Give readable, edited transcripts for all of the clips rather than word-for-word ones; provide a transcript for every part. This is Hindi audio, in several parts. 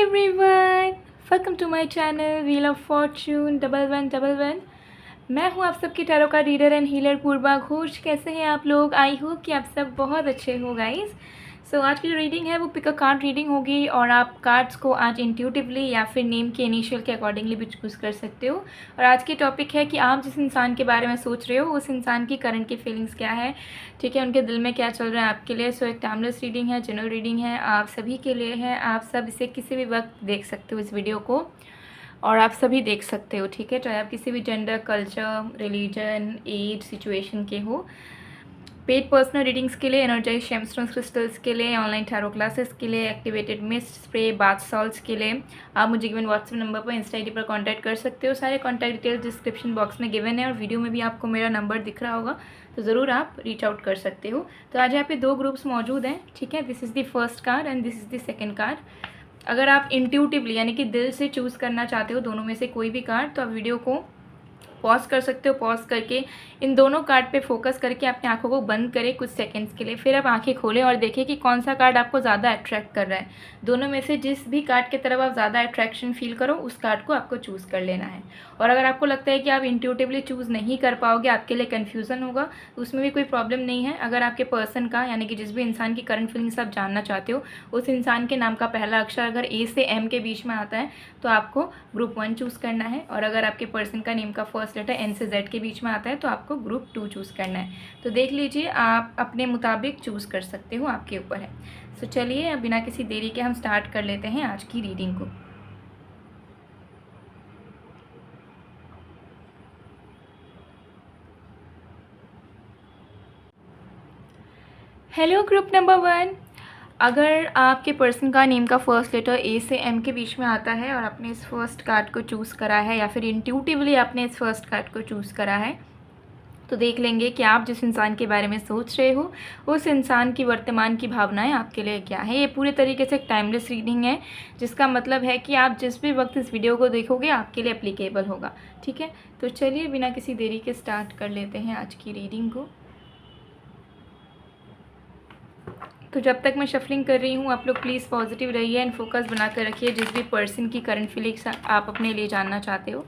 Everyone, welcome to my channel wheel of fortune 1111। मैं हूं आप सबकी टैरो का reader and healer Purva Ghosh. कैसे हैं आप लोग? आई होप कि आप सब बहुत अच्छे हो गाइस। सो आज की जो रीडिंग है वो पिक अ कार्ड रीडिंग होगी और आप कार्ड्स को आज इंट्यूटिवली या फिर नेम के इनिशियल के अकॉर्डिंगली भी चूज़ कर सकते हो। और आज की टॉपिक है कि आप जिस इंसान के बारे में सोच रहे हो उस इंसान की करंट की फीलिंग्स क्या है, ठीक है, उनके दिल में क्या चल रहा है आपके लिए। सो एक टाइमलेस रीडिंग है, जनरल रीडिंग है, आप सभी के लिए है। आप सब इसे किसी भी वक्त देख सकते हो इस वीडियो को, और आप सभी देख सकते हो, ठीक है, चाहे आप किसी भी gender, culture, religion, age, situation के हो। पेड पर्सनल रीडिंग्स के लिए, एनर्जाइज जेमस्टोन्स क्रिस्टल्स के लिए, ऑनलाइन टैरो क्लासेस के लिए, activated mist spray, bath salts के लिए आप मुझे गिवन व्हाट्सएप नंबर पर, इंस्टा आईडी पर कांटेक्ट कर सकते हो। सारे कॉन्टैक्ट डिटेल्स डिस्क्रिप्शन बॉक्स में गिवन है और वीडियो में भी आपको मेरा नंबर दिख रहा होगा, तो ज़रूर आप रीच आउट कर सकते हो। तो आज यहाँ पे दो ग्रुप्स मौजूद हैं, ठीक है। This is the first card and this is the second card. अगर आप इंट्यूटिवली यानी कि दिल से चूज़ करना चाहते हो दोनों में से कोई भी कार्ड, तो आप वीडियो को पॉज कर सकते हो। पॉज करके इन दोनों कार्ड पे फोकस करके अपनी आंखों को बंद करें कुछ सेकंड्स के लिए, फिर आप आंखें खोलें और देखें कि कौन सा कार्ड आपको ज़्यादा अट्रैक्ट कर रहा है। दोनों में से जिस भी कार्ड की तरफ आप ज़्यादा अट्रैक्शन फील करो उस कार्ड को आपको चूज़ कर लेना है। और अगर आपको लगता है कि आप इंट्यूटिवली चूज़ नहीं कर पाओगे, आपके लिए कन्फ्यूज़न होगा, तो उसमें भी कोई प्रॉब्लम नहीं है। अगर आपके पर्सन का यानी कि जिस भी इंसान की करंट फीलिंग्स आप जानना चाहते हो उस इंसान के नाम का पहला अक्षर अगर ए से एम के बीच में आता है तो आपको ग्रुप 1 चूज़ करना है, और अगर आपके पर्सन का नेम का फर्स्ट लेटर एन से जेड के बीच में आता है तो आपको ग्रुप 2 चूज़ करना है। तो देख लीजिए, आप अपने मुताबिक चूज़ कर सकते हो, आपके ऊपर है। सो चलिए अब बिना किसी देरी के हम स्टार्ट कर लेते हैं आज की रीडिंग को। हेलो ग्रुप नंबर 1, अगर आपके पर्सन का नेम का फर्स्ट लेटर ए से एम के बीच में आता है और आपने इस फर्स्ट कार्ड को चूज़ करा है या फिर इंट्यूटिवली आपने इस फर्स्ट कार्ड को चूज़ करा है, तो देख लेंगे कि आप जिस इंसान के बारे में सोच रहे हो उस इंसान की वर्तमान की भावनाएं आपके लिए क्या है। ये पूरे तरीके से एक टाइमलेस रीडिंग है, जिसका मतलब है कि आप जिस भी वक्त इस वीडियो को देखोगे आपके लिए एप्लीकेबल होगा, ठीक है। तो चलिए बिना किसी देरी के स्टार्ट कर लेते हैं आज की रीडिंग को। तो जब तक मैं शफलिंग कर रही हूँ आप लोग प्लीज़ पॉजिटिव रहिए एंड फोकस बना कर रखिए जिस भी पर्सन की करंट फीलिंग्स आप अपने लिए जानना चाहते हो।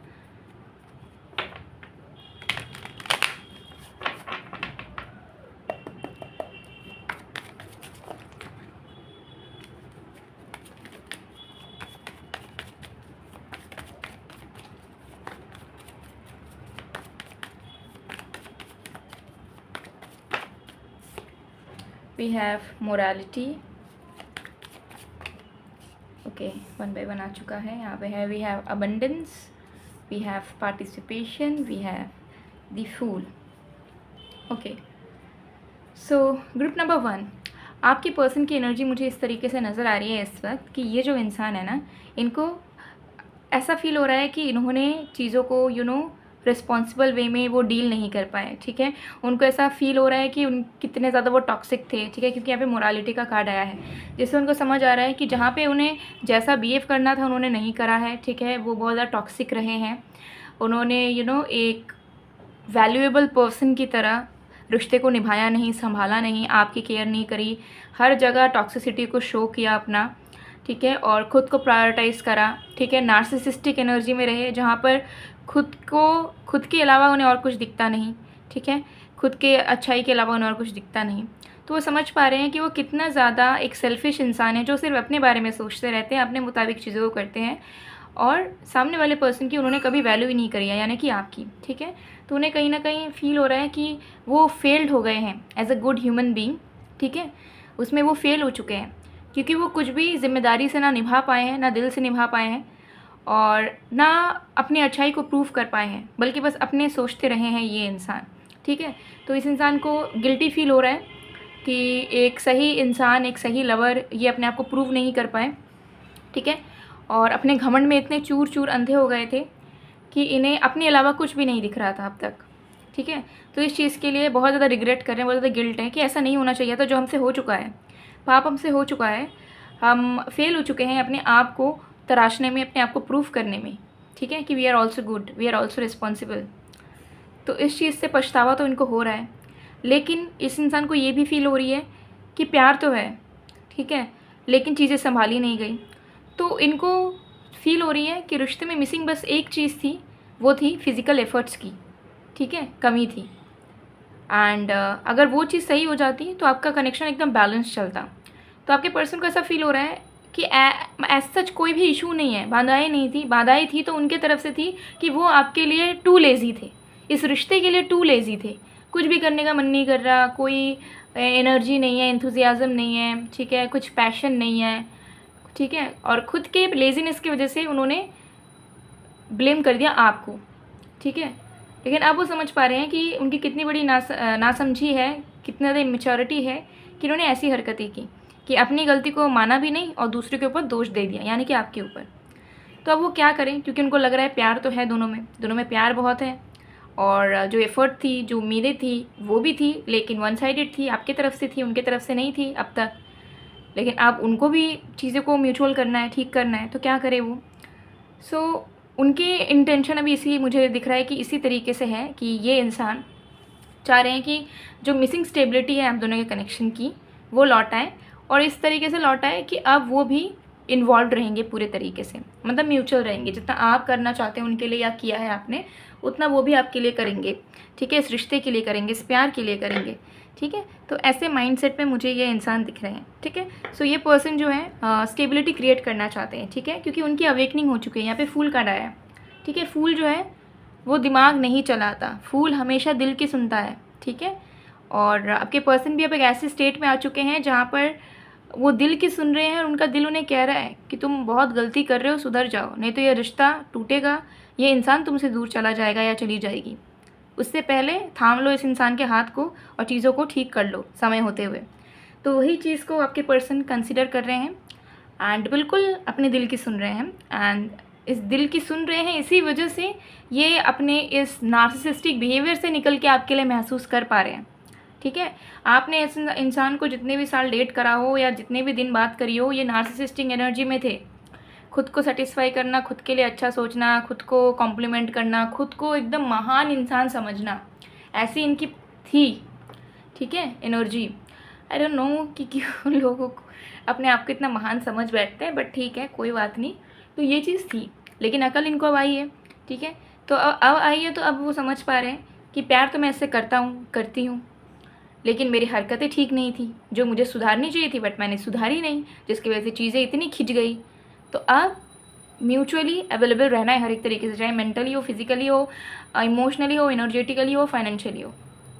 We have morality, okay, one by one आ चुका है। यहाँ पे है we have abundance, we have participation, we have the fool. Okay, so group number 1, आपके पर्सन की एनर्जी मुझे इस तरीके से नज़र आ रही है इस वक्त कि ये जो इंसान है ना, इनको ऐसा फील हो रहा है कि इन्होंने चीज़ों को रिस्पॉन्सिबल वे में वो डील नहीं कर पाए, ठीक है। उनको ऐसा फील हो रहा है कि उन कितने ज़्यादा वो टॉक्सिक थे, ठीक है, क्योंकि यहाँ पे मोरालिटी का कार्ड आया है, जिससे उनको समझ आ रहा है कि जहाँ पे उन्हें जैसा बिहेव करना था उन्होंने नहीं करा है, ठीक है। वो बहुत ज़्यादा टॉक्सिक रहे हैं, उन्होंने एक वैल्यूएबल पर्सन की तरह रिश्ते को निभाया नहीं, संभाला नहीं, आपकी केयर नहीं करी, हर जगह टॉक्सिसिटी को शो किया अपना, ठीक है, और ख़ुद को प्रायोरिटाइज़ करा, ठीक है। नार्सिसिस्टिक एनर्जी में रहे जहाँ पर खुद के अलावा उन्हें और कुछ दिखता नहीं, ठीक है, खुद के अच्छाई के अलावा उन्हें और कुछ दिखता नहीं। तो वो समझ पा रहे हैं कि वो कितना ज़्यादा एक सेल्फिश इंसान है जो सिर्फ अपने बारे में सोचते रहते हैं, अपने मुताबिक चीज़ों को करते हैं, और सामने वाले पर्सन की उन्होंने कभी वैल्यू ही नहीं करी है, यानी कि आपकी, ठीक है। तो उन्हें कहीं ना कहीं फील हो रहा है कि वो फेल्ड हो गए हैं as a good human being, ठीक है। उसमें वो फेल हो चुके हैं क्योंकि वो कुछ भी जिम्मेदारी से ना निभा पाए हैं, ना दिल से निभा पाए हैं, और ना अपनी अच्छाई को प्रूव कर पाए हैं, बल्कि बस अपने सोचते रहे हैं ये इंसान, ठीक है। तो इस इंसान को गिल्टी फील हो रहा है कि एक सही इंसान, एक सही लवर ये अपने आप को प्रूव नहीं कर पाए, ठीक है, और अपने घमंड में इतने चूर चूर अंधे हो गए थे कि इन्हें अपने अलावा कुछ भी नहीं दिख रहा था अब तक, ठीक है। तो इस चीज़ के लिए बहुत ज़्यादा रिग्रेट कर रहे हैं, बहुत ज़्यादा गिल्ट है कि ऐसा नहीं होना चाहिए था, जो हमसे हो चुका है, पाप हमसे हो चुका है, हम फेल हो चुके हैं अपने आप को तराशने में, अपने आप को प्रूव करने में, ठीक है, कि we are also good, we are also responsible. तो इस चीज़ से पछतावा तो इनको हो रहा है, लेकिन इस इंसान को ये भी फील हो रही है कि प्यार तो है, ठीक है, लेकिन चीज़ें संभाली नहीं गई। तो इनको फील हो रही है कि रिश्ते में मिसिंग बस एक चीज़ थी, वो थी फिज़िकल एफर्ट्स की, ठीक है, कमी थी। एंड अगर वो चीज़ सही हो जाती तो आपका कनेक्शन एकदम बैलेंस चलता। तो आपके पर्सन को ऐसा फील हो रहा है कि एज सच कोई भी इशू नहीं है, बाधाएं नहीं थी, बाधाएं थी तो उनके तरफ से थी कि वो आपके लिए टू लेज़ी थे, इस रिश्ते के लिए टू लेज़ी थे। कुछ भी करने का मन नहीं कर रहा, कोई एनर्जी नहीं है, एंथुजियाज़म नहीं है, ठीक है, कुछ पैशन नहीं है, ठीक है, और खुद के लेज़ीनेस की वजह से उन्होंने ब्लेम कर दिया आपको, ठीक है। लेकिन अब वो समझ पा रहे हैं कि उनकी कितनी बड़ी नासमझी है, कितना ज़्यादा इमेच्योरिटी है कि उन्होंने ऐसी हरकतें की कि अपनी गलती को माना भी नहीं और दूसरे के ऊपर दोष दे दिया, यानी कि आपके ऊपर। तो अब वो क्या करें, क्योंकि उनको लग रहा है प्यार तो है दोनों में प्यार बहुत है, और जो एफ़र्ट थी, जो उम्मीदें थी वो भी थी, लेकिन वन साइडेड थी, आपकी तरफ से थी, उनके तरफ से नहीं थी अब तक। लेकिन अब उनको भी चीज़ों को म्यूचुअल करना है, ठीक करना है, तो क्या करे वो। सो उनके इंटेंशन अभी इसी मुझे दिख रहा है कि इसी तरीके से है कि ये इंसान चाह रहे हैं कि जो मिसिंग स्टेबिलिटी है आप दोनों के कनेक्शन की वो लौटाएं, और इस तरीके से लौटाएं कि अब वो भी इन्वॉल्व रहेंगे पूरे तरीके से, मतलब म्यूचुअल रहेंगे। जितना आप करना चाहते हैं उनके लिए या किया है आपने, उतना वो भी आपके लिए करेंगे, ठीक है, इस रिश्ते के लिए करेंगे, इस प्यार के लिए करेंगे, ठीक है। तो ऐसे माइंडसेट में मुझे ये इंसान दिख रहे हैं, ठीक है। सो ये पर्सन जो है स्टेबिलिटी क्रिएट करना चाहते हैं, ठीक है, क्योंकि उनकी अवेकनिंग हो चुकी है। यहाँ पे फूल कार्ड आया है, ठीक है। फूल जो है वो दिमाग नहीं चलाता, फूल हमेशा दिल की सुनता है, ठीक है। और आपके पर्सन भी अब एक ऐसे स्टेट में आ चुके हैं जहाँ पर वो दिल की सुन रहे हैं, और उनका दिल उन्हें कह रहा है कि तुम बहुत गलती कर रहे हो, सुधर जाओ, नहीं तो ये रिश्ता टूटेगा, ये इंसान तुमसे दूर चला जाएगा या चली जाएगी। उससे पहले थाम लो इस इंसान के हाथ को और चीज़ों को ठीक कर लो समय होते हुए। तो वही चीज़ को आपके पर्सन कंसिडर कर रहे हैं, एंड बिल्कुल अपने दिल की सुन रहे हैं। एंड इस दिल की सुन रहे हैं, इसी वजह से ये अपने इस नार्सिसिस्टिक बिहेवियर से निकल के आपके लिए महसूस कर पा रहे हैं, ठीक है। आपने इस इंसान को जितने भी साल डेट करा हो या जितने भी दिन बात करी हो, ये नार्सिसिस्टिक एनर्जी में थे। खुद को सेटिस्फाई करना, खुद के लिए अच्छा सोचना, खुद को कॉम्प्लीमेंट करना, खुद को एकदम महान इंसान समझना, ऐसी इनकी थी, ठीक है, एनर्जी। आई डोंट नो कि क्यों लोगों को अपने आप को इतना महान समझ बैठते हैं, बट ठीक है, कोई बात नहीं। तो ये चीज़ थी, लेकिन अकल इनको अब आई है, ठीक है। तो अब आई है, तो अब वो समझ पा रहे हैं कि प्यार तो मैं ऐसे करता हूँ, करती हूँ, लेकिन मेरी हरकतें ठीक नहीं थी, जो मुझे सुधारनी चाहिए थी, बट मैंने सुधारी नहीं, जिसकी वजह से चीज़ें इतनी खिंच गई। तो अब म्यूचुअली अवेलेबल रहना है हर एक तरीके से, चाहे मेंटली हो, फिजिकली हो, इमोशनली हो, एनर्जेटिकली हो, फाइनेंशियली हो,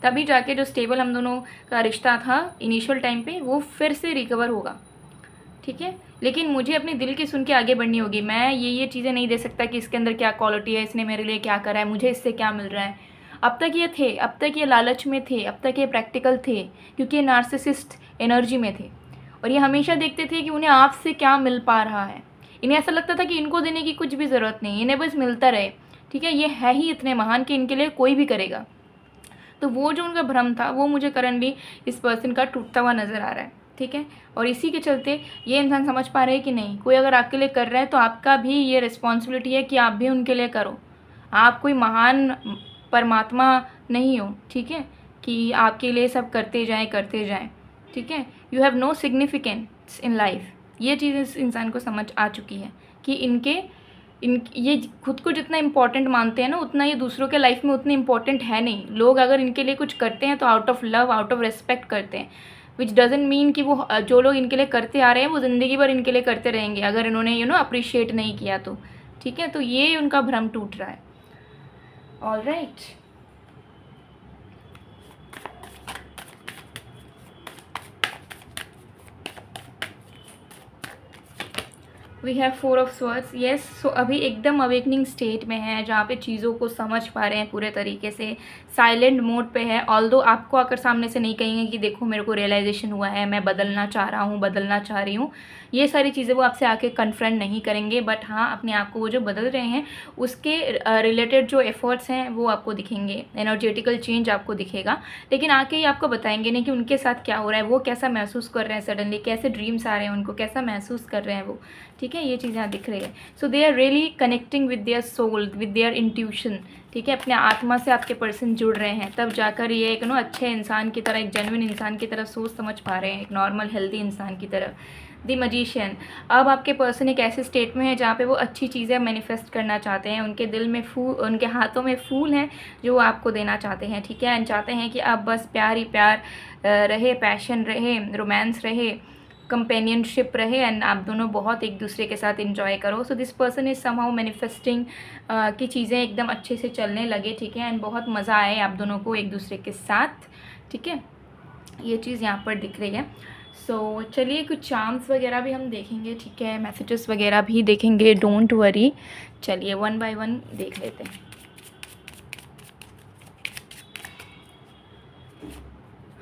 तभी जाके जो स्टेबल हम दोनों का रिश्ता था इनिशियल टाइम पे, वो फिर से रिकवर होगा, ठीक है। लेकिन मुझे अपने दिल की सुन के आगे बढ़नी होगी। मैं ये चीज़ें नहीं दे सकता कि इसके अंदर क्या क्वालिटी है, इसने मेरे लिए क्या करा है, मुझे इससे क्या मिल रहा है। अब तक ये थे, अब तक ये लालच में थे, अब तक ये प्रैक्टिकल थे, क्योंकि ये नार्सिसिस्ट एनर्जी में थे, और ये हमेशा देखते थे कि उन्हें आपसे क्या मिल पा रहा है। इन्हें ऐसा लगता था कि इनको देने की कुछ भी ज़रूरत नहीं, इन्हें बस मिलता रहे, ठीक है। ये है ही इतने महान कि इनके लिए कोई भी करेगा। तो वो जो उनका भ्रम था, वो मुझे करंटली इस पर्सन का टूटता हुआ नज़र आ रहा है, ठीक है। और इसी के चलते ये इंसान समझ पा रहे हैं कि नहीं, कोई अगर आपके लिए कर रहा है तो आपका भी ये रिस्पॉन्सिबिलिटी है कि आप भी उनके लिए करो। आप कोई महान परमात्मा नहीं हो, ठीक है, कि आपके लिए सब करते जाएं, ठीक है। You have no significance in life. ये चीज़ इस इंसान को समझ आ चुकी है कि ये खुद को जितना इम्पोर्टेंट मानते हैं ना, उतना ये दूसरों के लाइफ में उतने इम्पोर्टेंट है नहीं। लोग अगर इनके लिए कुछ करते हैं तो out of love, out of respect करते हैं, विच डजेंट मीन कि वो जो लोग इनके लिए करते आ रहे हैं वो ज़िंदगी भर इनके लिए करते रहेंगे, अगर इन्होंने अप्रिशिएट नहीं किया तो, ठीक है। तो ये उनका भ्रम टूट रहा है। All right, we have 4 of swords. Yes, so अभी एकदम अवेकनिंग स्टेट में है, जहाँ पे चीज़ों को समझ पा रहे हैं पूरे तरीके से, साइलेंट मोड पे है। ऑल्दो आपको आकर सामने से नहीं कहेंगे कि देखो मेरे को रियलाइजेशन हुआ है, मैं बदलना चाह रहा हूँ, बदलना चाह रही हूँ, ये सारी चीज़ें वो आपसे आके कन्फ्रंट नहीं करेंगे, बट हाँ, अपने आप को वो जो बदल रहे हैं उसके रिलेटेड जो एफर्ट्स हैं वो आपको दिखेंगे, एनर्जेटिकल चेंज आपको दिखेगा। लेकिन आके ही आपको बताएंगे नहीं कि उनके साथ क्या हो रहा है, वो कैसा महसूस कर रहे हैं, सडनली कैसे ड्रीम्स आ रहे हैं उनको, कैसा महसूस कर रहे हैं वो, ठीक है। ये चीज़ यहाँ दिख रही है। So they are really connecting with their soul, with their intuition, ठीक है। अपने आत्मा से आपके पर्सन जुड़ रहे हैं, तब जाकर ये एक अच्छे इंसान की तरह, एक जेन्युइन इंसान की तरह सोच समझ पा रहे हैं, एक नॉर्मल हेल्दी इंसान की तरह। द मजिशियन, अब आपके पर्सन एक ऐसे स्टेट में है जहाँ पे वो अच्छी चीज़ें मैनिफेस्ट करना चाहते हैं, उनके दिल में फूल, उनके हाथों में फूल हैं जो वो आपको देना चाहते हैं, ठीक है। एंड चाहते हैं कि आप बस प्यार ही प्यार रहे, पैशन रहे, रोमांस रहे, कंपेनियनशिप रहे एंड आप दोनों बहुत एक दूसरे के साथ इंजॉय करो। So this person is somehow manifesting कि चीज़ें एकदम अच्छे से चलने लगे, ठीक है, एंड बहुत मज़ा आए आप दोनों को एक दूसरे के साथ, ठीक है। ये चीज़ यहाँ पर दिख रही है। सो चलिए कुछ चार्म्स वगैरह भी हम देखेंगे, ठीक है, मैसेजेस वगैरह भी देखेंगे, डोंट वरी। चलिए वन बाय वन देख लेते हैं।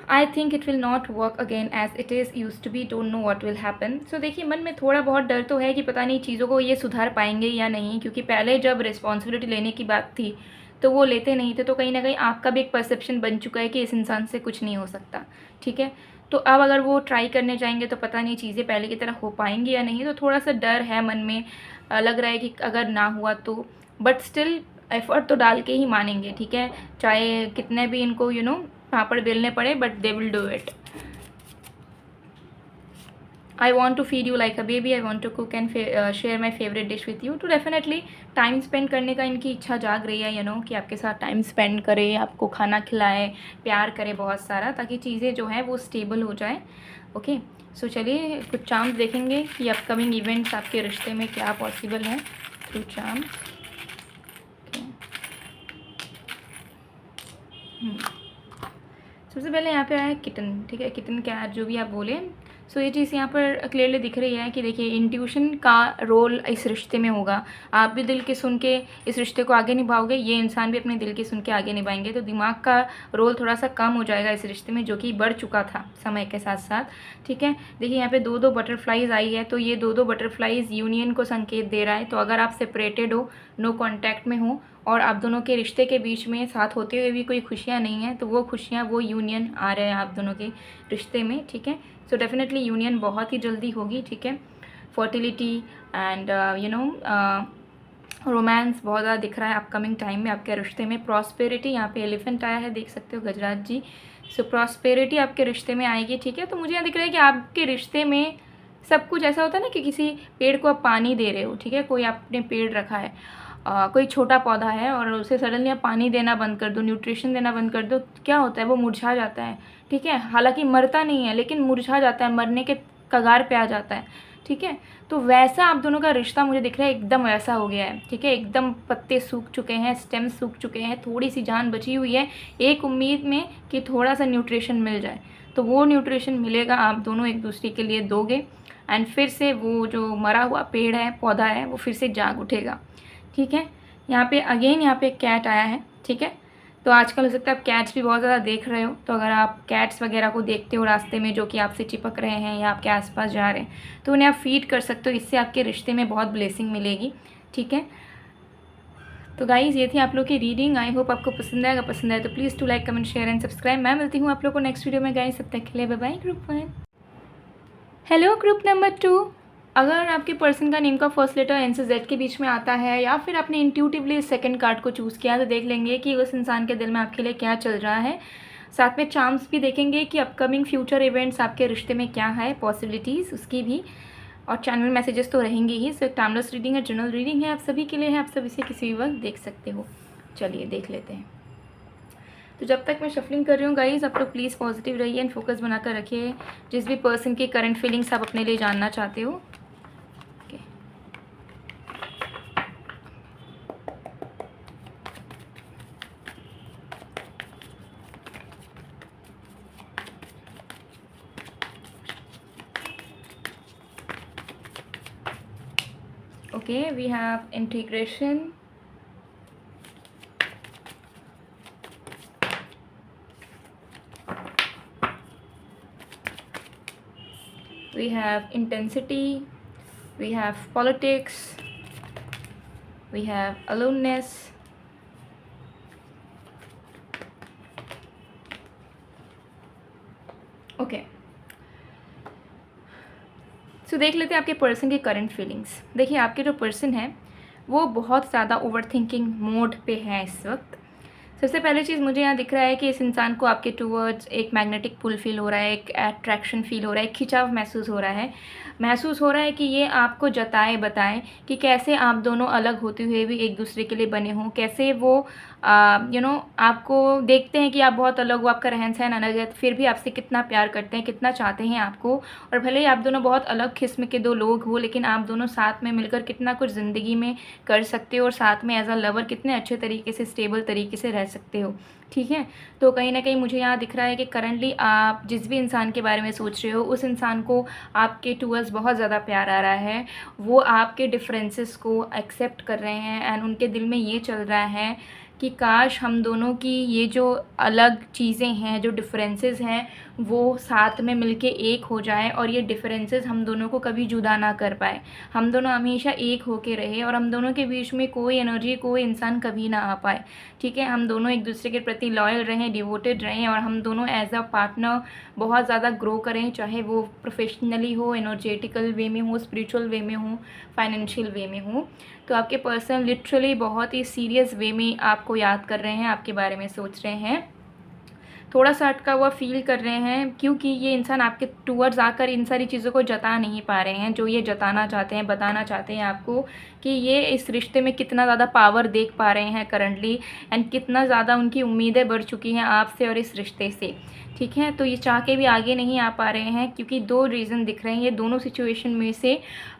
I think it will not work again as it is use to be, don't know what will happen. So देखिए मन में थोड़ा बहुत डर तो है कि पता नहीं चीज़ों को ये सुधार पाएंगे या नहीं, क्योंकि पहले जब रिस्पॉन्सिबिलिटी लेने की बात थी तो वो लेते नहीं थे, तो कहीं ना कहीं आपका भी एक परसेप्शन बन चुका है कि इस इंसान से कुछ नहीं हो सकता, ठीक है। तो अब अगर वो ट्राई करने जाएंगे तो पता नहीं चीज़ें पहले की तरह हो पाएंगी या नहीं, तो थोड़ा सा डर है मन में, लग रहा है कि अगर ना हुआ तो, बट स्टिल एफर्ट तो डाल के ही मानेंगे, ठीक है, चाहे कितने भी इनको पापड़ बेलने पड़े, but they will do it. I want to feed you like a baby, I want to cook and share my favourite dish with you. तो डेफिनेटली टाइम स्पेंड करने का इनकी इच्छा जाग रही है, कि आपके साथ टाइम स्पेंड करे, आपको खाना खिलाए, प्यार करे बहुत सारा, ताकि चीज़ें जो हैं वो स्टेबल हो जाए। ओके, सो चलिए कुछ चांस देखेंगे कि अपकमिंग इवेंट्स आपके रिश्ते में क्या पॉसिबल है थ्रू चांस। सबसे पहले यहाँ पे आया है किटन, ठीक है, किटन कैट जो भी आप बोले। सो ये चीज़ यहाँ पर क्लियरली दिख रही है कि देखिए इंट्यूशन का रोल इस रिश्ते में होगा। आप भी दिल की सुन के इस रिश्ते को आगे निभाओगे, ये इंसान भी अपने दिल की सुन के आगे निभाएंगे, तो दिमाग का रोल थोड़ा सा कम हो जाएगा इस रिश्ते में, जो कि बढ़ चुका था समय के साथ साथ, ठीक है। देखिए यहाँ पे दो बटरफ्लाइज आई है, तो ये दो बटरफ्लाइज यूनियन को संकेत दे रहा है। तो अगर आप सेपरेटेड हो, नो कॉन्टैक्ट में हो, और आप दोनों के रिश्ते के बीच में साथ होते हुए भी कोई खुशियाँ नहीं हैं, तो वो खुशियाँ, वो यूनियन आ रहे हैं आप दोनों के रिश्ते में, ठीक है। सो डेफिनेटली यूनियन बहुत ही जल्दी होगी, ठीक है। फर्टिलिटी एंड रोमांस बहुत ज़्यादा दिख रहा है अपकमिंग टाइम में आपके रिश्ते में। प्रॉस्पेरिटी, यहाँ पे एलिफेंट आया है, देख सकते हो गजराज जी। सो प्रॉस्पेरिटी आपके रिश्ते में आएगी, ठीक है। तो मुझे यहाँ दिख रहा है कि आपके रिश्ते में सब कुछ ऐसा होता है ना कि किसी पेड़ को आप पानी दे रहे हो, ठीक है, कोई आपने पेड़ रखा है, कोई छोटा पौधा है और उसे सडनली आप पानी देना बंद कर दो, न्यूट्रिशन देना बंद कर दो, क्या होता है, वो मुरझा जाता है, ठीक है। हालांकि मरता नहीं है, लेकिन मुरझा जाता है, मरने के कगार पे आ जाता है, ठीक है। तो वैसा आप दोनों का रिश्ता मुझे दिख रहा है एकदम वैसा हो गया है, ठीक है। एकदम पत्ते सूख चुके हैं, स्टेम सूख चुके हैं, थोड़ी सी जान बची हुई है, एक उम्मीद में कि थोड़ा सा न्यूट्रिशन मिल जाए। तो वो न्यूट्रिशन मिलेगा, आप दोनों एक दूसरे के लिए दोगे, एंड फिर से वो जो मरा हुआ पेड़ है, पौधा है, वो फिर से जाग उठेगा, ठीक है। यहाँ पे अगेन यहाँ पे कैट आया है, ठीक है। तो आजकल हो सकता है आप कैट्स भी बहुत ज़्यादा देख रहे हो, तो अगर आप कैट्स वगैरह को देखते हो रास्ते में जो कि आपसे चिपक रहे हैं या आपके आसपास जा रहे हैं, तो उन्हें आप फीड कर सकते हो, इससे आपके रिश्ते में बहुत ब्लेसिंग मिलेगी, ठीक है। तो गाइज़ ये थी आप लोग की रीडिंग, आई होप आपको पसंद आएगा। पसंद आए तो please to like comment share and subscribe. मैं मिलती हूँ आप लोग को नेक्स्ट वीडियो में गाइस, तब तक के लिए bye bye. Group 1, hello group number 2। अगर आपके पर्सन का नेम का फर्स्ट लेटर एन से जेड के बीच में आता है, या फिर आपने इंट्यूटिवली सेकंड कार्ड को चूज़ किया, तो देख लेंगे कि उस इंसान के दिल में आपके लिए क्या चल रहा है। साथ में चार्म्स भी देखेंगे कि अपकमिंग फ्यूचर इवेंट्स आपके रिश्ते में क्या है, पॉसिबिलिटीज़ उसकी भी, और चैनल मैसेजेस तो रहेंगे ही। सो टाइमलेस रीडिंग है, जनरल रीडिंग है, आप सभी के लिए है, आप सब इसे किसी भी वक्त देख सकते हो। चलिए देख लेते हैं। तो जब तक मैं शफलिंग कर रही हूँ गाइज, आप लोग प्लीज़ पॉजिटिव रहिए एंड फोकस बनाकर रखिए जिस भी पर्सन की करंट फीलिंग्स आप अपने लिए जानना चाहते हो। Okay, we have integration, we have intensity, we have politics, we have aloneness, okay। सो देख लेते हैं आपके पर्सन की करंट फीलिंग्स। देखिए आपके जो पर्सन है वो बहुत ज़्यादा ओवर थिंकिंग मोड पे है इस वक्त। सबसे पहली चीज़ मुझे यहाँ दिख रहा है कि इस इंसान को आपके टूवर्ड्स एक मैग्नेटिक पुल फील हो रहा है, एक अट्रैक्शन फील हो रहा है, एक खिंचाव महसूस हो रहा है। महसूस हो रहा है कि ये आपको जताए बताएं कि कैसे आप दोनों अलग होते हुए भी एक दूसरे के लिए बने हों, कैसे वो आपको देखते हैं कि आप बहुत अलग हो, आपका रहन सहन अलग है, तो फिर भी आपसे कितना प्यार करते हैं, कितना चाहते हैं आपको। और भले ही आप दोनों बहुत अलग किस्म के दो लोग हो, लेकिन आप दोनों साथ में मिलकर कितना कुछ ज़िंदगी में कर सकते हो और साथ में एज अ लवर कितने अच्छे तरीके से, स्टेबल तरीके से रह सकते हो। ठीक है, तो कहीं ना कहीं मुझे यहाँ दिख रहा है कि करंटली आप जिस भी इंसान के बारे में सोच रहे हो, उस इंसान को आपके टूवर्ड्स बहुत ज़्यादा प्यार आ रहा है। वो आपके डिफरेंसेस को एक्सेप्ट कर रहे हैं एंड उनके दिल में ये चल रहा है कि काश हम दोनों की ये जो अलग चीज़ें हैं, जो डिफरेंसेस हैं, वो साथ में मिलके एक हो जाए और ये डिफरेंसेस हम दोनों को कभी जुदा ना कर पाए। हम दोनों हमेशा एक होके रहे और हम दोनों के बीच में कोई एनर्जी, कोई इंसान कभी ना आ पाए। ठीक है, हम दोनों एक दूसरे के प्रति लॉयल रहें, डिवोटेड रहें और हम दोनों एज अ पार्टनर बहुत ज़्यादा ग्रो करें, चाहे वो प्रोफेशनली हो, एनर्जेटिकल वे में हो, स्पिरिचुअल वे में हो, फाइनेंशियल वे में हो। तो आपके पर्सन लिटरली बहुत ही सीरियस वे में आपको याद कर रहे हैं, आपके बारे में सोच रहे हैं, थोड़ा सा अटका हुआ फील कर रहे हैं, क्योंकि ये इंसान आपके टूवर्ड्स आकर इन सारी चीज़ों को जता नहीं पा रहे हैं जो ये जताना चाहते हैं, बताना चाहते हैं आपको कि ये इस रिश्ते में कितना ज़्यादा पावर देख पा रहे हैं करंटली एंड कितना ज़्यादा उनकी उम्मीदें बढ़ चुकी हैं आपसे और इस रिश्ते से। ठीक है, तो ये चाह के भी आगे नहीं आ पा रहे हैं क्योंकि दो रीज़न दिख रहे हैं। ये दोनों सिचुएशन में से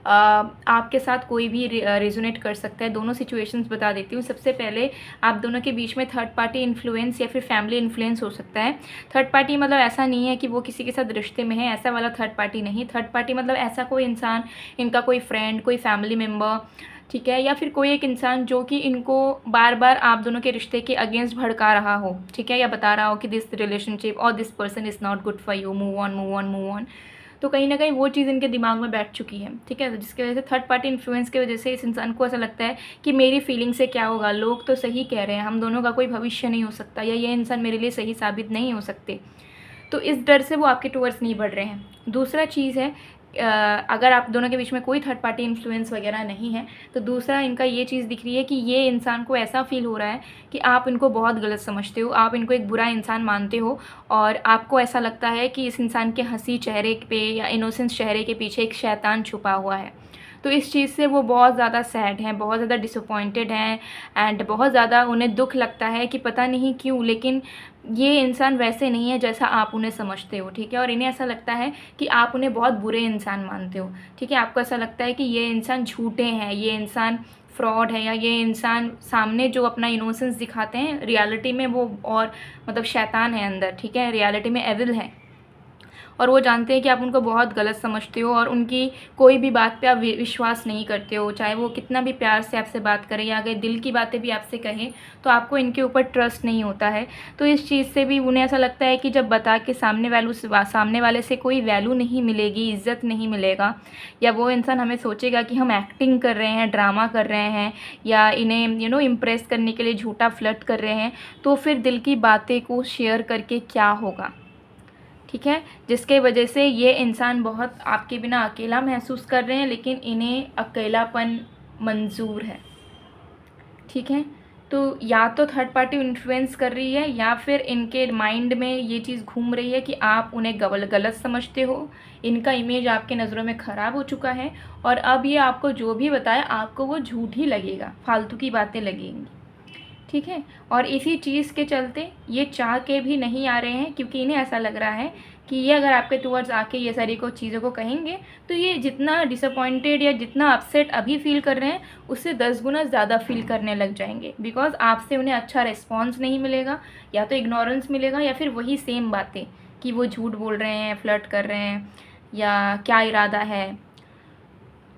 आपके साथ कोई भी रेजोनेट कर सकता है। दोनों सिचुएशंस बता देती हूँ। सबसे पहले आप दोनों के बीच में थर्ड पार्टी इन्फ्लुएंस या फिर फैमिली इन्फ्लुएंस हो सकता है। थर्ड पार्टी मतलब ऐसा नहीं है कि वो किसी के साथ रिश्ते में है, ऐसा वाला थर्ड पार्टी नहीं। थर्ड पार्टी मतलब ऐसा कोई इंसान, इनका कोई फ्रेंड, कोई फैमिली मेम्बर, ठीक है, या फिर कोई एक इंसान जो कि इनको बार बार आप दोनों के रिश्ते के अगेंस्ट भड़का रहा हो, ठीक है, या बता रहा हो कि दिस रिलेशनशिप और this person is not good for you, move on move on move on. तो कहीं ना कहीं वो चीज़ इनके दिमाग में बैठ चुकी है। ठीक है, तो जिसकी वजह से थर्ड पार्टी इन्फ्लुएंस की वजह से इस इंसान को ऐसा लगता है कि मेरी फीलिंग से क्या होगा, लोग तो सही कह रहे हैं, हम दोनों का कोई भविष्य नहीं हो सकता, या ये इंसान मेरे लिए सही साबित नहीं हो सकते। तो इस डर से वो आपके टूवर्ड्स नहीं बढ़ रहे हैं। दूसरा चीज़ है, अगर आप दोनों के बीच में कोई थर्ड पार्टी इन्फ्लुएंस वगैरह नहीं है, तो दूसरा इनका ये चीज़ दिख रही है कि ये इंसान को ऐसा फील हो रहा है कि आप इनको बहुत गलत समझते हो, आप इनको एक बुरा इंसान मानते हो और आपको ऐसा लगता है कि इस इंसान के हंसी चेहरे पे या इनोसेंस चेहरे के पीछे एक शैतान छुपा हुआ है। तो इस चीज़ से वो बहुत ज़्यादा सैड हैं, बहुत ज़्यादा डिसअपॉइंटेड हैं एंड बहुत ज़्यादा उन्हें दुख लगता है कि पता नहीं क्यों, लेकिन ये इंसान वैसे नहीं है जैसा आप उन्हें समझते हो। ठीक है, और इन्हें ऐसा लगता है कि आप उन्हें बहुत बुरे इंसान मानते हो। ठीक है, आपको ऐसा लगता है कि ये इंसान झूठे हैं, ये इंसान फ्रॉड है, या ये इंसान सामने जो अपना इनोसेंस दिखाते हैं, रियलिटी में वो और मतलब शैतान है अंदर। ठीक है, रियलिटी में एविल है और वो जानते हैं कि आप उनको बहुत गलत समझते हो और उनकी कोई भी बात पे आप विश्वास नहीं करते हो, चाहे वो कितना भी प्यार से आपसे बात करें या अगर दिल की बातें भी आपसे कहें तो आपको इनके ऊपर ट्रस्ट नहीं होता है। तो इस चीज़ से भी उन्हें ऐसा लगता है कि जब बता के सामने वाले से कोई वैल्यू नहीं मिलेगी, इज़्ज़त नहीं मिलेगा, या वो इंसान हमें सोचेगा कि हम एक्टिंग कर रहे हैं, ड्रामा कर रहे हैं, या इन्हें इम्प्रेस करने के लिए झूठा फ्लर्ट कर रहे हैं, तो फिर दिल की बातें को शेयर करके क्या होगा। ठीक है, जिसके वजह से ये इंसान बहुत आपके बिना अकेला महसूस कर रहे हैं, लेकिन इन्हें अकेलापन मंजूर है। ठीक है, तो या तो थर्ड पार्टी इन्फ्लुएंस कर रही है या फिर इनके माइंड में ये चीज़ घूम रही है कि आप उन्हें गलत समझते हो, इनका इमेज आपके नज़रों में ख़राब हो चुका है और अब ये आपको जो भी बताए आपको वो झूठ ही लगेगा, फालतू की बातें लगेंगी। ठीक है, और इसी चीज़ के चलते ये चाह के भी नहीं आ रहे हैं क्योंकि इन्हें ऐसा लग रहा है कि ये अगर आपके टूवर्ड्स आके ये सारी को चीज़ों को कहेंगे तो ये जितना डिसअपॉइंटेड या जितना अपसेट अभी फील कर रहे हैं उससे 10 गुना ज़्यादा फील करने लग जाएंगे, बिकॉज आपसे उन्हें अच्छा रिस्पॉन्स नहीं मिलेगा, या तो इग्नोरेंस मिलेगा या फिर वही सेम बातें कि वो झूठ बोल रहे हैं, फ्लर्ट कर रहे हैं या क्या इरादा है।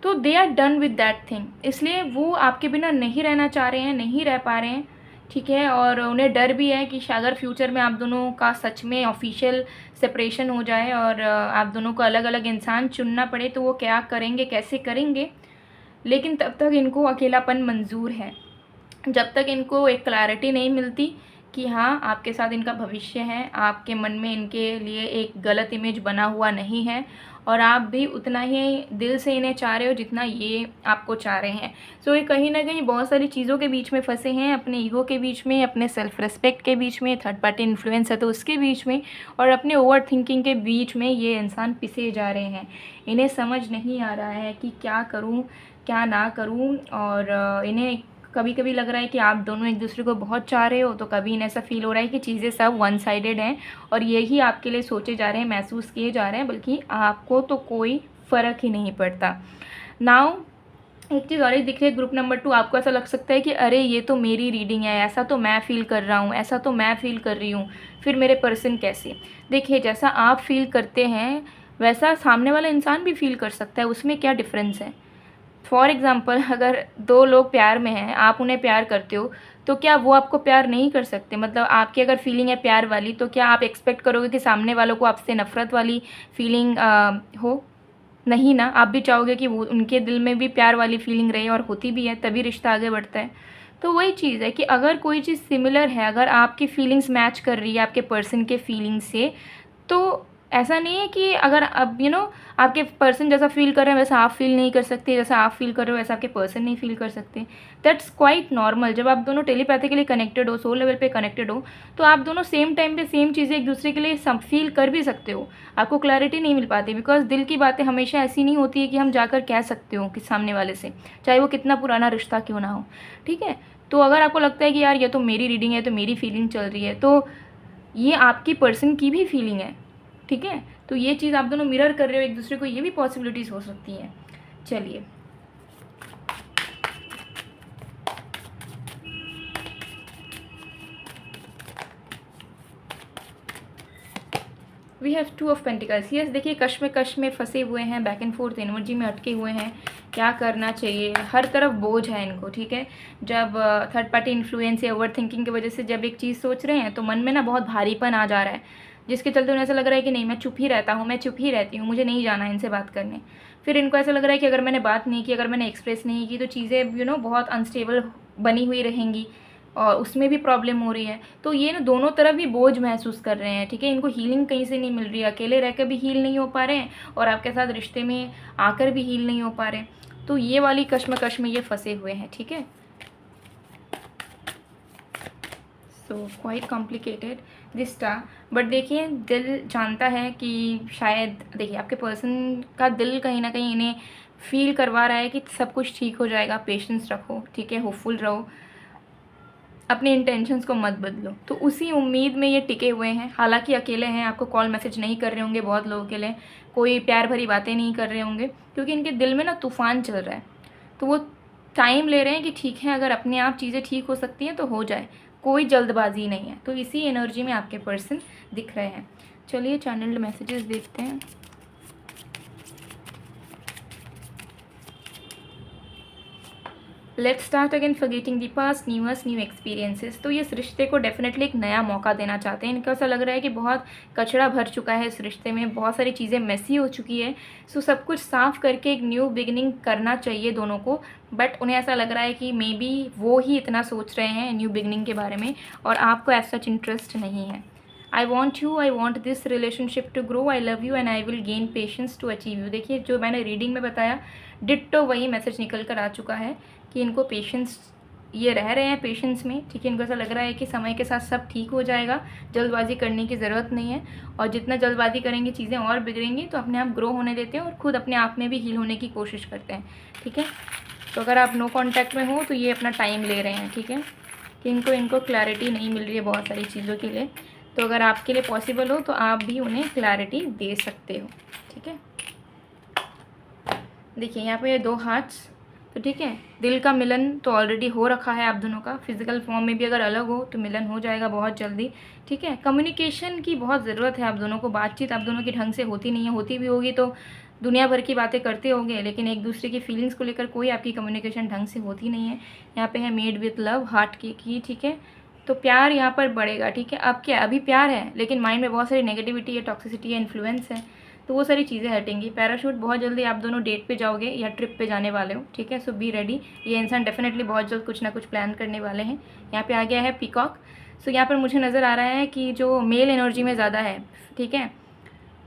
तो they are done with that thing, इसलिए वो आपके बिना नहीं रहना चाह रहे हैं, नहीं रह पा रहे हैं। ठीक है, और उन्हें डर भी है कि अगर फ्यूचर में आप दोनों का सच में ऑफिशियल सेपरेशन हो जाए और आप दोनों को अलग अलग इंसान चुनना पड़े तो वो क्या करेंगे, कैसे करेंगे। लेकिन तब तक इनको अकेलापन मंजूर है, जब तक इनको एक क्लैरिटी नहीं मिलती कि हाँ आपके साथ इनका भविष्य है, आपके मन में इनके लिए एक गलत इमेज बना हुआ नहीं है और आप भी उतना ही दिल से इन्हें चाह रहे हो जितना ये आपको चाह रहे हैं। सो ये कहीं ना कहीं बहुत सारी चीज़ों के बीच में फंसे हैं, अपने ईगो के बीच में, अपने सेल्फ रिस्पेक्ट के बीच में, थर्ड पार्टी इन्फ्लुएंस है तो उसके बीच में, और अपने ओवर थिंकिंग के बीच में ये इंसान पिसे जा रहे हैं। इन्हें समझ नहीं आ रहा है कि क्या करूँ क्या ना करूँ, और इन्हें कभी कभी लग रहा है कि आप दोनों एक दूसरे को बहुत चाह रहे हो, तो कभी इन्हें ऐसा फील हो रहा है कि चीज़ें सब वन साइडेड हैं और यही आपके लिए सोचे जा रहे हैं, महसूस किए जा रहे हैं, बल्कि आपको तो कोई फ़र्क ही नहीं पड़ता। नाउ एक चीज़ और ही दिख रही है ग्रुप नंबर 2, आपको ऐसा लग सकता है कि अरे ये तो मेरी रीडिंग है, ऐसा तो मैं फ़ील कर रहा हूँ, ऐसा तो मैं फ़ील कर रही हूँ, फिर मेरे पर्सन कैसे। देखिए जैसा आप फील करते हैं वैसा सामने वाला इंसान भी फील कर सकता है, उसमें क्या डिफरेंस है। फॉर एग्ज़ाम्पल अगर दो लोग प्यार में हैं, आप उन्हें प्यार करते हो, तो क्या वो आपको प्यार नहीं कर सकते। मतलब आपकी अगर फीलिंग है प्यार वाली, तो क्या आप एक्सपेक्ट करोगे कि सामने वालों को आपसे नफ़रत वाली फीलिंग हो। नहीं ना, आप भी चाहोगे कि वो उनके दिल में भी प्यार वाली फीलिंग रहे, और होती भी है, तभी रिश्ता आगे बढ़ता है। तो वही चीज़ है कि अगर कोई चीज़ सिमिलर है, अगर आपकी फीलिंग्स मैच कर रही है आपके पर्सन के फीलिंग से, तो ऐसा नहीं है कि अगर अब आपके पर्सन जैसा फील कर रहे हैं वैसा आप फील नहीं कर सकते, जैसा आप फील कर रहे हो वैसा आपके पर्सन नहीं फील कर सकते। That's quite normal. जब आप दोनों टेलीपैथिकली कनेक्टेड हो, सोल लेवल पे कनेक्टेड हो, तो आप दोनों सेम टाइम पे सेम चीज़ें एक दूसरे के लिए सब फील कर भी सकते हो। आपको क्लैरिटी नहीं मिल पाती, बिकॉज दिल की बातें हमेशा ऐसी नहीं होती है कि हम जाकर कह सकते हो कि सामने वाले से, चाहे वो कितना पुराना रिश्ता क्यों ना हो। ठीक है, तो अगर आपको लगता है कि यार ये तो मेरी रीडिंग है, तो मेरी फीलिंग चल रही है, तो ये आपकी पर्सन की भी फीलिंग है। ठीक है, तो ये चीज़ आप दोनों मिरर कर रहे हो एक दूसरे को, ये भी पॉसिबिलिटीज़ हो सकती हैं। चलिए we have 2 of pentacles. Yes, देखिए कश में फंसे हुए हैं, बैक एंड फोर्थ एनर्जी में अटके हुए हैं। क्या करना चाहिए, हर तरफ बोझ है इनको। ठीक है, जब थर्ड पार्टी इन्फ्लुएंस या ओवर थिंकिंग की वजह से जब एक चीज़ सोच रहे हैं, तो मन में ना बहुत भारीपन आ जा रहा है, जिसके चलते उन्हें ऐसा लग रहा है कि नहीं, मैं चुप ही रहता हूँ, मैं चुप ही रहती हूँ, मुझे नहीं जाना इनसे बात करने। फिर इनको ऐसा लग रहा है कि अगर मैंने बात नहीं की, अगर मैंने एक्सप्रेस नहीं की, तो चीज़ें बहुत अनस्टेबल बनी हुई रहेंगी और उसमें भी प्रॉब्लम हो रही है। तो ये ना दोनों तरफ ही बोझ महसूस कर रहे हैं। ठीक है, इनको हीलिंग कहीं से नहीं मिल रही है, अकेले रहकर भी हील नहीं हो पा रहे हैं और आपके साथ रिश्ते में आकर भी हील नहीं हो पा रहे। तो ये वाली कश्मकश में ये फंसे हुए हैं। ठीक है, so quite complicated this star. But देखिए दिल जानता है कि शायद, देखिए आपके पर्सन का दिल कहीं ना कहीं इन्हें फील करवा रहा है कि सब कुछ ठीक हो जाएगा, पेशेंस रखो। ठीक है, होपफुल रहो, अपने इंटेंशंस को मत बदलो। तो उसी उम्मीद में ये टिके हुए हैं। हालांकि अकेले हैं, आपको कॉल मैसेज नहीं कर रहे होंगे बहुत लोगों के लिए, कोई प्यार भरी बातें नहीं कर रहे होंगे, क्योंकि इनके दिल में ना तूफ़ान चल रहा है। तो वो टाइम ले रहे हैं कि ठीक है, अगर अपने आप चीज़ें ठीक हो सकती हैं तो हो जाए, कोई जल्दबाजी नहीं है। तो इसी एनर्जी में आपके पर्सन दिख रहे हैं। चलिए चैनल्ड मैसेजेस देखते हैं। Let's start again forgetting the past, newers new experiences. तो ये इस रिश्ते को डेफिनेटली एक नया मौका देना चाहते हैं। इनको ऐसा लग रहा है कि बहुत कचरा भर चुका है इस रिश्ते में, बहुत सारी चीज़ें मेसी हो चुकी है। सो सब कुछ साफ़ करके एक न्यू बिगिनिंग करना चाहिए दोनों को। बट उन्हें ऐसा लग रहा है कि मे बी वो ही इतना सोच रहे हैं न्यू बिगिनिंग के बारे में, और आपको एज सच इंटरेस्ट नहीं है। I want you, I want this relationship to grow, I love you and I will gain patience to achieve you. देखिए जो मैंने रीडिंग में बताया, डिट्टो वही मैसेज निकल कर आ चुका है कि इनको पेशेंस, ये रह रहे हैं पेशेंस में। ठीक है, इनको ऐसा लग रहा है कि समय के साथ सब ठीक हो जाएगा, जल्दबाजी करने की ज़रूरत नहीं है, और जितना जल्दबाजी करेंगे चीज़ें और बिगड़ेंगी। तो अपने आप ग्रो होने देते हैं और खुद अपने आप में भी हील होने की कोशिश करते हैं। ठीक है, तो अगर आप नो कॉन्टैक्ट में हो तो ये अपना टाइम ले रहे हैं। ठीक है, कि इनको क्लैरिटी नहीं मिल रही है बहुत सारी चीज़ों के लिए। तो अगर आपके लिए पॉसिबल हो तो आप भी उन्हें क्लैरिटी दे सकते हो। ठीक है, देखिए यहाँ पे 2 हार्ट्स। तो ठीक है, दिल का मिलन तो ऑलरेडी हो रखा है आप दोनों का, फिजिकल फॉर्म में भी अगर अलग हो तो मिलन हो जाएगा बहुत जल्दी। ठीक है, कम्युनिकेशन की बहुत ज़रूरत है आप दोनों को। बातचीत आप दोनों की ढंग से होती नहीं है, होती भी होगी तो दुनिया भर की बातें करते होंगे, लेकिन एक दूसरे की फीलिंग्स को लेकर कोई आपकी कम्युनिकेशन ढंग से होती नहीं है। यहाँ पे है मेड विथ लव, हार्ट की। ठीक है, तो प्यार यहाँ पर बढ़ेगा। ठीक है, अब क्या, अभी प्यार है लेकिन माइंड में बहुत सारी नेगेटिविटी है, टॉक्सिसिटी है, इन्फ्लुएंस है, तो वो सारी चीज़ें हटेंगी। पैराशूट, बहुत जल्दी आप दोनों डेट पे जाओगे या ट्रिप पे जाने वाले हो। ठीक है, सो बी रेडी। ये इंसान डेफिनेटली बहुत जल्द कुछ ना कुछ प्लान करने वाले हैं। यहाँ पे आ गया है पीकॉक। सो यहाँ पर मुझे नज़र आ रहा है कि जो मेल एनर्जी में ज़्यादा है, ठीक है,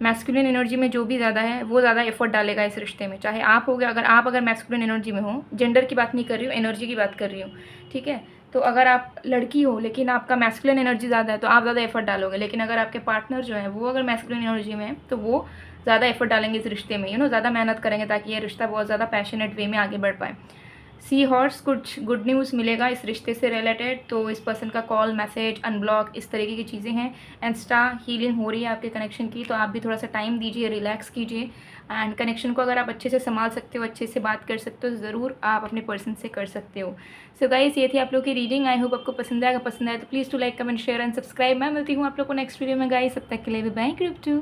मैस्कुलिन एनर्जी में जो भी ज़्यादा है वो ज़्यादा एफर्ट डालेगा इस रिश्ते में। चाहे आप हो गया, अगर मैस्कुलिन एनर्जी में हो, जेंडर की बात नहीं कर रही हूँ, एनर्जी की बात कर रही हूँ, ठीक है। तो अगर आप लड़की हो लेकिन आपका मैस्कुलिन एनर्जी ज़्यादा है तो आप ज़्यादा एफर्ट डालोगे, लेकिन अगर आपके पार्टनर जो है वो अगर मैस्कुलिन एनर्जी में है तो वो ज़्यादा एफर्ट डालेंगे इस रिश्ते में, ज़्यादा मेहनत करेंगे ताकि ये रिश्ता बहुत ज़्यादा पैशनेट वे में आगे बढ़ पाए। सी हॉर्स, कुछ गुड न्यूज़ मिलेगा इस रिश्ते से रिलेटेड, तो इस पर्सन का कॉल, मैसेज, अनब्लॉक, इस तरीके की चीज़ें हैं। एंड स्टार हीलिंग हो रही है आपके कनेक्शन की, तो आप भी थोड़ा सा टाइम दीजिए, रिलैक्स कीजिए। एंड कनेक्शन को अगर आप अच्छे से संभाल सकते हो, अच्छे से बात कर सकते हो, ज़रूर आप अपने पर्सन से कर सकते हो। सो गाइस, ये थी आप लोग की रीडिंग। आई होप आपको पसंद आएगा। पसंद आए तो please to like, comment, share and subscribe. मैं मिलती हूँ आप लोग को नेक्स्ट वीडियो में गाइस, तब तक के लिए बाय, ग्रुप 2।